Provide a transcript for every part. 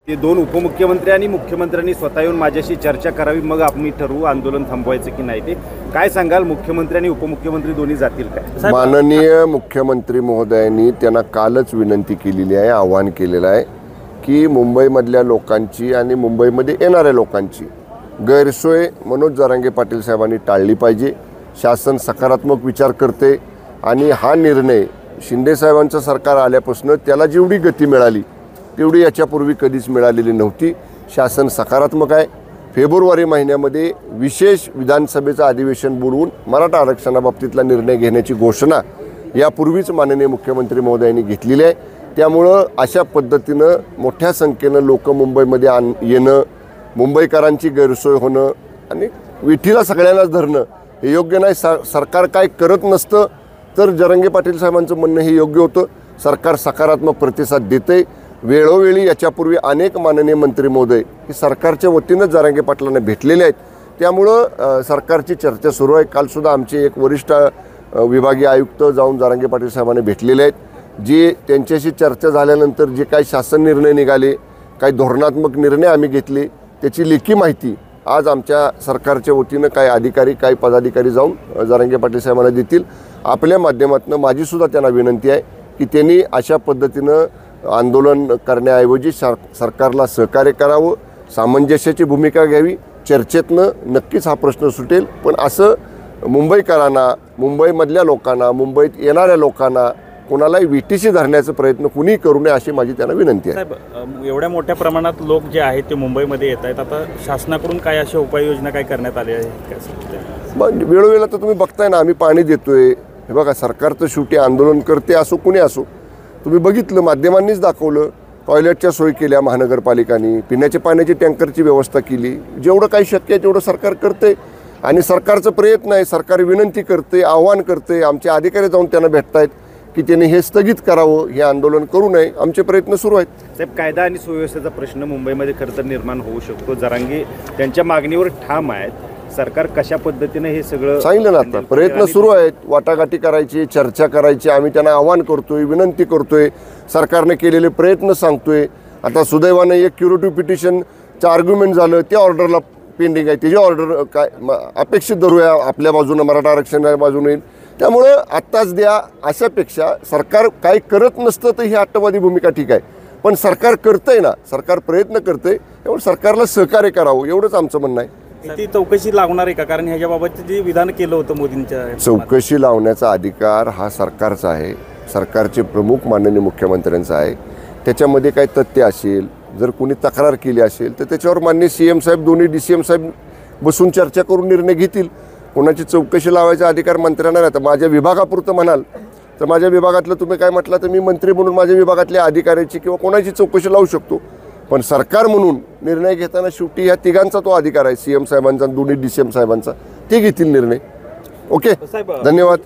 ते दोन उपमुख्यमंत्री आणि मुख्यमंत्र्यांनी स्वतः येऊन माझ्याशी चर्चा करावी, मग आम्ही ठरवू आंदोलन थांबवायचं की नाही ते. काय सांगाल, मुख्यमंत्री आणि उपमुख्यमंत्री दोन्ही जातील काय? माननीय मुख्यमंत्री महोदयांनी त्यांना कालच विनंती केलेली आहे, आवाहन केलेलं आहे की मुंबईमधल्या लोकांची आणि मुंबईमध्ये येणाऱ्या लोकांची गैरसोय मनोज जरांगे पाटील साहेबांनी टाळली पाहिजे. शासन सकारात्मक विचार करते आणि हा निर्णय शिंदे साहेबांचं सरकार आल्यापासून त्याला जेवढी गती मिळाली तेवढी याच्यापूर्वी कधीच मिळालेली नव्हती. शासन सकारात्मक आहे. फेब्रुवारी महिन्यामध्ये विशेष विधानसभेचं अधिवेशन बोलवून मराठा आरक्षणाबाबतीतला निर्णय घेण्याची घोषणा यापूर्वीच माननीय मुख्यमंत्री महोदयांनी घेतलेली आहे. त्यामुळं अशा पद्धतीनं मोठ्या संख्येनं लोक मुंबईमध्ये येणं, मुंबईकरांची गैरसोय होणं आणि विठीला सगळ्यांनाच धरणं हे योग्य नाही. सरकार काय करत नसतं तर जरांगे पाटील साहेबांचं म्हणणं हे योग्य होतं. सरकार सकारात्मक प्रतिसाद देते. वेळोवेळी याच्यापूर्वी अनेक माननीय मंत्री महोदय हे सरकारच्या वतीनं जरांगे पाटलांना भेटलेले आहेत. त्यामुळं सरकारची चर्चा सुरू आहे. कालसुद्धा आमचे एक वरिष्ठ विभागीय आयुक्त जाऊन जरांगे पाटील साहेबांना भेटलेले आहेत. जे त्यांच्याशी चर्चा झाल्यानंतर जे काही शासन निर्णय निघाले, काही धोरणात्मक निर्णय आम्ही घेतले, त्याची लेखी माहिती आज आमच्या सरकारच्या वतीनं काही अधिकारी, काही पदाधिकारी जाऊन जरांगे पाटील साहेबांना देतील. आपल्या माध्यमातून माझीसुद्धा त्यांना विनंती आहे की त्यांनी अशा पद्धतीनं आंदोलन करण्याऐवजी सरकारला सहकार्य करावं, सामंजस्याची भूमिका घ्यावी. चर्चेतनं नक्कीच हा प्रश्न सुटेल. पण असं मुंबईकरांना, मुंबईमधल्या लोकांना, मुंबईत येणाऱ्या लोकांना कोणालाही विटीशी धरण्याचा प्रयत्न कुणी करू नये अशी माझी त्यांना विनंती आहे. साहेब, एवढ्या मोठ्या प्रमाणात लोक जे आहेत ते मुंबईमध्ये येत आहेत, आता शासनाकडून काय अशा उपाययोजना काय करण्यात आल्या आहेत? मग वेळोवेळी तर तुम्ही बघताय ना, आम्ही पाणी देतोय. हे बघा, सरकार तर शेवटी आंदोलन करते, असो कुणी असो. तुम्ही बघितलं, माध्यमांनीच दाखवलं, टॉयलेटच्या सोय केल्या महानगरपालिकांनी, पिण्याच्या पाण्याची टँकरची व्यवस्था केली. जेवढं काही शक्य आहे तेवढं सरकार करते आणि सरकारचं प्रयत्न आहे. सरकार विनंती करते, आव्हान करते. आमचे अधिकारी जाऊन त्यांना भेटतायत की त्यांनी हे स्थगित करावं, हे आंदोलन करू नये. आमचे प्रयत्न सुरू आहेत. साहेब, कायदा आणि सुव्यवस्थेचा प्रश्न मुंबईमध्ये खरं तर निर्माण होऊ शकतो. जरांगे त्यांच्या मागणीवर ठाम आहेत. सरकार कशा पद्धतीने हे सगळं सांगितलं ना, आता प्रयत्न सुरू आहेत. वाटाघाटी करायची, चर्चा करायची. आम्ही त्यांना आवाहन करतोय, विनंती करतोय, सरकारने केलेले प्रयत्न सांगतोय. आता सुदैवाने एक क्युरेटिव्ह पिटिशनचं आर्ग्युमेंट झालं, त्या ऑर्डरला पेंडिंग आहे. त्याची ऑर्डर काय अपेक्षित धरूया आपल्या बाजूनं, मराठा आरक्षणाच्या बाजूने येईल. त्यामुळं आत्ताच द्या अशापेक्षा सरकार काय करत नसतं तर ही अट्टवादी भूमिका ठीक आहे. पण सरकार करतंय ना, सरकार प्रयत्न करतंय, त्यामुळे सरकारला सहकार्य करावं एवढंच आमचं म्हणणं आहे. ती चौकशी लागणार आहे का? कारण ह्याच्याबाबत जे विधान केलं होतं मोदींच्या, चौकशी लावण्याचा अधिकार हा सरकारचा आहे. सरकारचे प्रमुख माननीय मुख्यमंत्र्यांचा आहे. त्याच्यामध्ये काही तथ्य असेल, जर कोणी तक्रार केली असेल तर त्याच्यावर माननीय CM साहेब, दोन्ही DCM साहेब बसून चर्चा करून निर्णय घेतील. कोणाची चौकशी लावायचा अधिकार मंत्र्यांना नाही. तर माझ्या विभागापुरतं म्हणाल तर माझ्या विभागातलं तुम्ही काय म्हटलं तर मी मंत्री म्हणून माझ्या विभागातल्या अधिकाऱ्याची किंवा कोणाची चौकशी लावू शकतो. पण सरकार म्हणून निर्णय घेताना शेवटी ह्या तिघांचा तो अधिकार आहे, CM साहेबांचा, दोन्ही DCM साहेबांचा. ते घेतील निर्णय. ओके, धन्यवाद.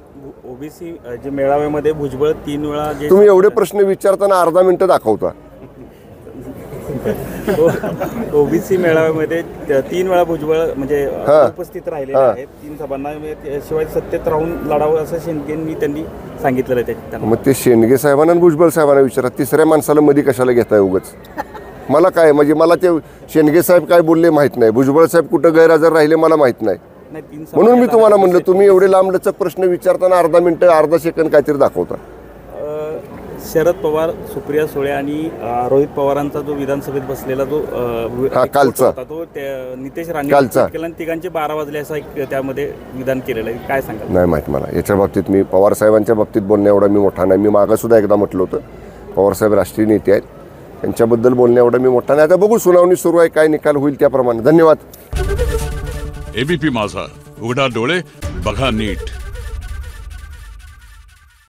ओबीसी जे मेळाव्यामध्ये भुजबळ 3 वेळा, तुम्ही एवढे प्रश्न विचारताना अर्धा मिनिटं दाखवता. ओबीसी मेळाव्यामध्ये 3 वेळा भुजबळ म्हणजे उपस्थित राहिलेले आहेत 3 सभांना. शिवाय सत्तेत राहून लढावं असं शेंडगेंनी त्यांनी सांगितलेलं आहे. मग ते शेंडगे साहेबांना आणि भुजबळ साहेबांना विचारा. तिसऱ्या माणसाला मध्ये कशाला घेताय उगाच? मला काय म्हणजे, मला ते शेंडगे साहेब काय बोलले माहीत नाही, भुजबळ साहेब कुठं गैरहजर राहिले मला माहीत नाही. म्हणून मी तुम्हाला म्हणलं, तुम्ही एवढे लांबलचक प्रश्न विचारताना अर्धा मिनिटं, अर्धा सेकंद काहीतरी दाखवता. शरद पवार, सुप्रिया सुळे आणि रोहित पवारांचा जो विधानसभेत बसलेला जो कालचा होता, तो नितेश राणे तिघांचे 12 वाजले असं त्यामध्ये विधान केलेलं आहे. काय सांगा? नाही माहीत मला याच्या बाबतीत. मी पवार साहेबांच्या बाबतीत बोलण्या एवढा मी मोठा नाही. मी मागंसुद्धा एकदा म्हटलं होतं, पवार साहेब राष्ट्रीय नेते आहेत, त्यांच्याबद्दल बोलण्या एवढा मी मोठा नाही. आता बघू, सुनावणी सुरू आहे, काय निकाल होईल त्याप्रमाणे. धन्यवाद. ABP माझा, उघडा डोळे बघा नीट.